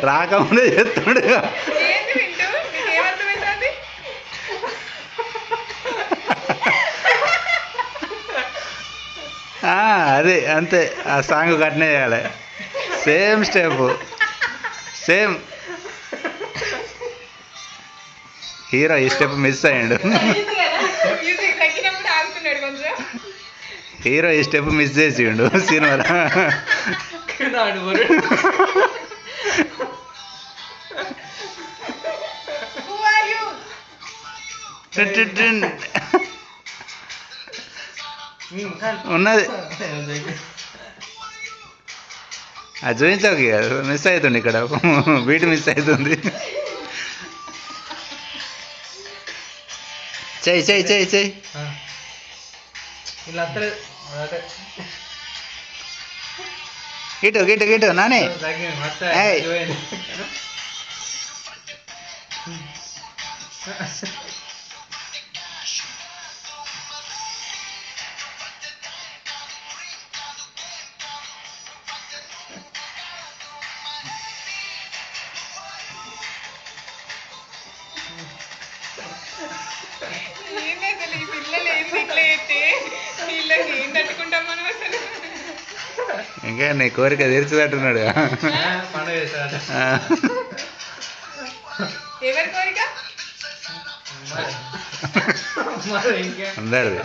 రాకముందే చెప్తాడు. అదే అంతే, ఆ సాంగ్ కట్నే చేయాలి. Same step, same. హీరో ఈ స్టెప్ మిస్ అయ్యాడు. హీరో ఈ స్టెప్ మిస్ చేసిండు సినిమాలో. ఉన్నది అది చూపించకి మిస్ అవుతుంది ఇక్కడ, బీట్ మిస్ అవుతుంది. చెయ్యి చెయ్యి చెయ్యి చెయ్యి. గిటు గిటు గిటు నానే. ఇంకా నీ కోరిక తీర్చుదంటున్నాడు. అందరిది.